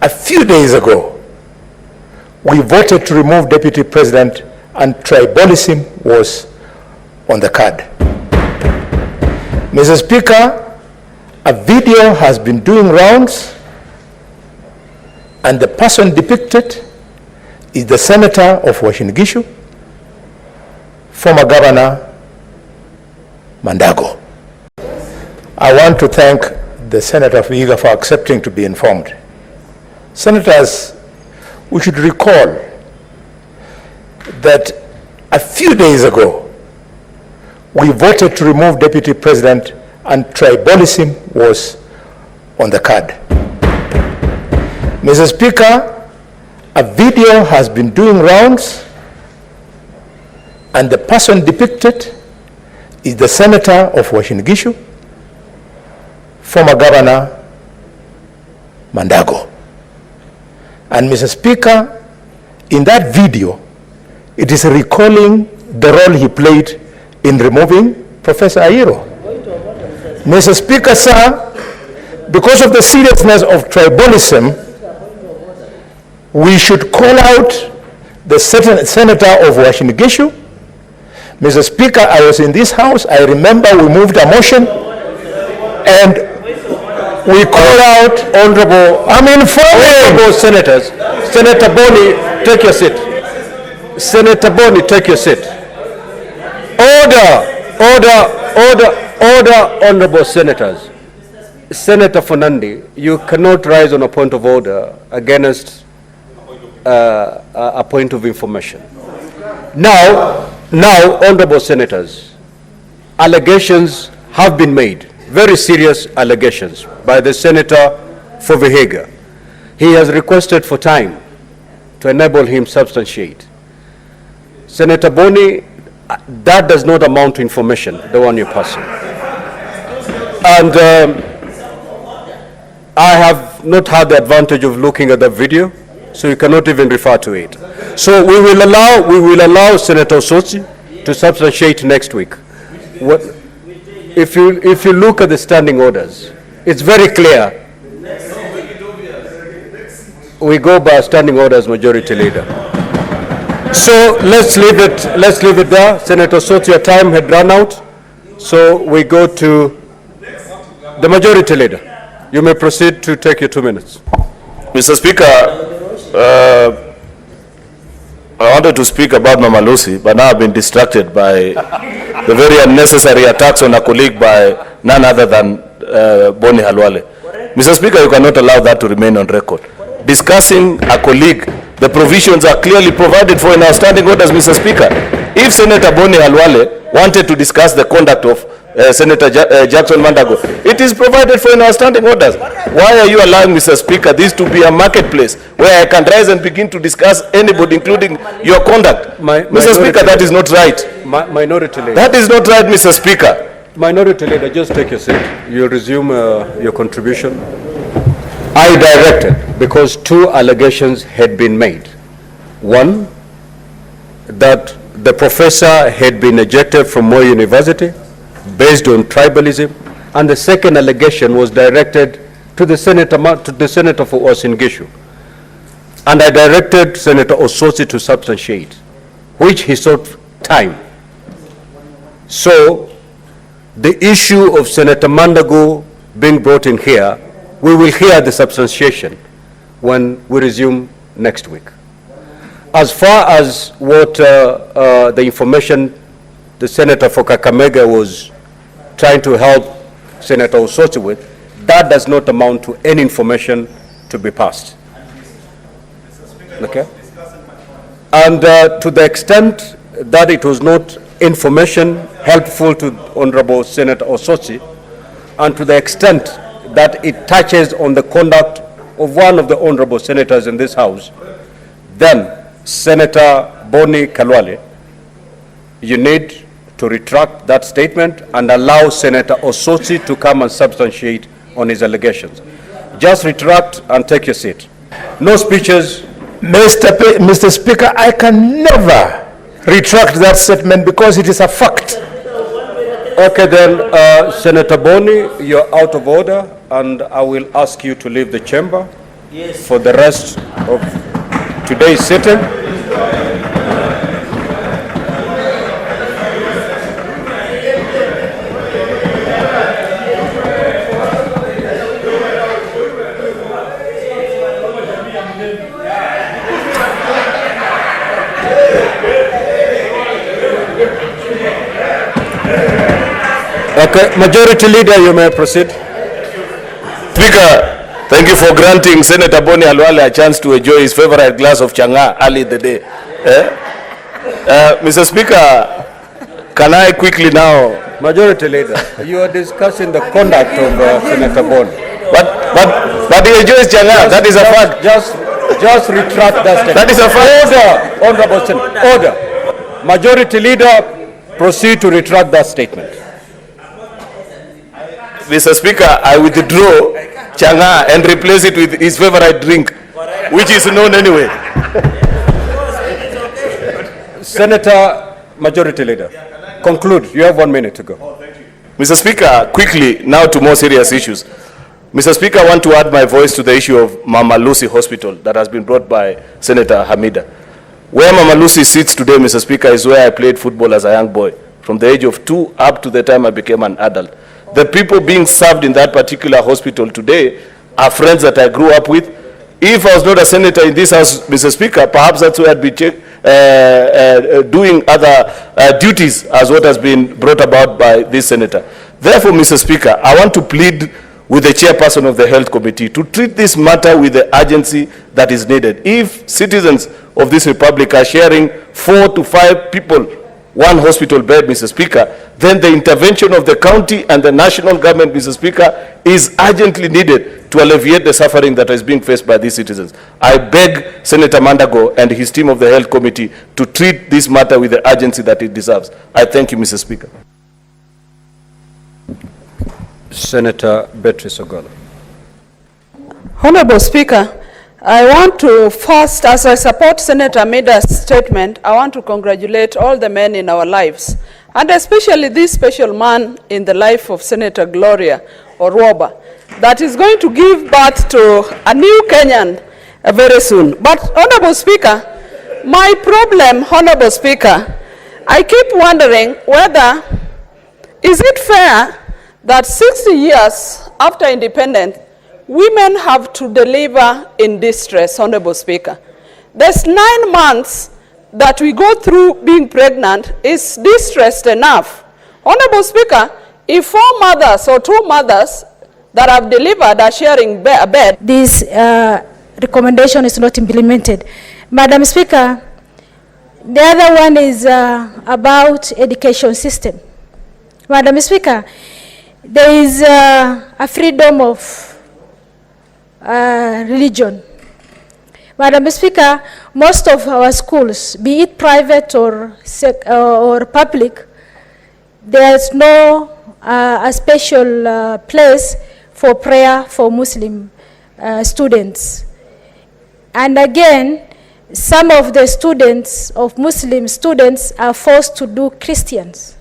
A few days ago, we voted to remove Deputy President and tribalism was on the card. Mr. Speaker, a video has been doing rounds and the person depicted is the Senator of Uasin Gishu, former Governor Mandago. I want to thank the Senator of Vihiga for accepting to be informed. Senators, we should recall that a few days ago, we voted to remove Deputy President and tribalism was on the card. Mr. Speaker, a video has been doing rounds and the person depicted is the Senator of Uasin Gishu, former Governor Mandago. And Mr. Speaker, in that video, it is recalling the role he played in removing Professor Ayiro. Mr. Speaker, sir, because of the seriousness of tribalism, we should call out the Senator of Uasin Gishu. Mr. Speaker, I was in this house. I remember we moved a motion and we call out honorable senators. Senator Boni, take your seat. Senator Boni, take your seat. Order, honorable senators. Senator Fernandi, you cannot rise on a point of order against a point of information. Now, honorable senators, allegations have been made, very serious allegations by the Senator for Vihiga. He has requested for time to enable him substantiate. Senator Boni, that does not amount to information, the one you're passing. And I have not had the advantage of looking at the video, so you cannot even refer to it. So we will allow Senator Osotsi to substantiate next week. If you look at the standing orders, it's very clear. We go by standing orders, Majority Leader. So let's leave it there. Senator Osotsi, your time had run out, so we go to the Majority Leader. You may proceed to take your 2 minutes. Mr. Speaker, I wanted to speak about Mama Lucy, but now I've been distracted by the very unnecessary attacks on a colleague by none other than Boni Khalwale. Mr. Speaker, you cannot allow that to remain on record. Discussing a colleague, the provisions are clearly provided for in our standing orders, Mr. Speaker. If Senator Boni Khalwale wanted to discuss the conduct of Senator Jackson Mandago, it is provided for in our standing orders. Why are you allowing, Mr. Speaker, this to be a marketplace where I can rise and begin to discuss anybody, including your conduct? Mr. Speaker, that is not right. Minority Leader. That is not right, Mr. Speaker. Minority Leader, just take your seat. You resume your contribution. I directed, because two allegations had been made. One, that the professor had been ejected from Moi University based on tribalism, and the second allegation was directed to the Senator for Uasin Gishu. And I directed Senator Osotsi to substantiate, which he sought time. So the issue of Senator Mandago being brought in here, we will hear the substantiation when we resume next week. As far as what the information the Senator for Kakamega was trying to help Senator Osotsi with, that does not amount to any information to be passed. Okay? And to the extent that it was not information helpful to Honorable Senator Osotsi, and to the extent that it touches on the conduct of one of the honorable senators in this House, then Senator Boni Khalwale, you need to retract that statement and allow Senator Osotsi to come and substantiate on his allegations. Just retract and take your seat. No speeches. Mr. Speaker, I can never retract that statement because it is a fact. Okay, then, Senator Boni, you're out of order, and I will ask you to leave the chamber. for the rest of today's sitting. Okay, Majority Leader, you may proceed. Speaker, thank you for granting Senator Boni Khalwale a chance to enjoy his favorite glass of changa early in the day. Mr. Speaker, can I quickly now... Majority Leader, you are discussing the conduct of Senator Boni. But he enjoys changa, that is a fact. Just retract that statement. That is a fact. Order, Honorable Senator, order. Majority Leader, proceed to retract that statement. Mr. Speaker, I withdraw changa and replace it with his favorite drink, which is known anyway. Senator, Majority Leader, conclude. You have 1 minute to go. Mr. Speaker, quickly, now to more serious issues. Mr. Speaker, I want to add my voice to the issue of Mama Lucy Hospital that has been brought by Senator Hamida. Where Mama Lucy sits today, Mr. Speaker, is where I played football as a young boy, from the age of 2 up to the time I became an adult. The people being served in that particular hospital today are friends that I grew up with. If I was not a senator in this house, Mr. Speaker, perhaps that's where I'd be doing other duties as what has been brought about by this senator. Therefore, Mr. Speaker, I want to plead with the chairperson of the Health Committee to treat this matter with the urgency that is needed. If citizens of this republic are sharing 4 to 5 people one hospital bed, Mr. Speaker, then the intervention of the county and the national government, Mr. Speaker, is urgently needed to alleviate the suffering that is being faced by these citizens. I beg Senator Mandago and his team of the Health Committee to treat this matter with the urgency that it deserves. I thank you, Mr. Speaker. Senator Beatrice Ogola. Honorable Speaker, I want to first, as I support Senator Mida's statement, I want to congratulate all the men in our lives, and especially this special man in the life of Senator Gloria Orwoba, that is going to give birth to a new Kenyan very soon. But, Honorable Speaker, my problem, Honorable Speaker, I keep wondering whether, is it fair that 60 years after independence, women have to deliver in distress, Honorable Speaker? There's 9 months that we go through being pregnant is distressed enough. Honorable Speaker, if 4 mothers or 2 mothers that have delivered are sharing a bed, this recommendation is not implemented. Madam Speaker, the other one is about education system. Madam Speaker, there is a freedom of religion. Madam Speaker, most of our schools, be it private or public, there's no a special place for prayer for Muslim students. And again, some of the students, of Muslim students, are forced to do Christians.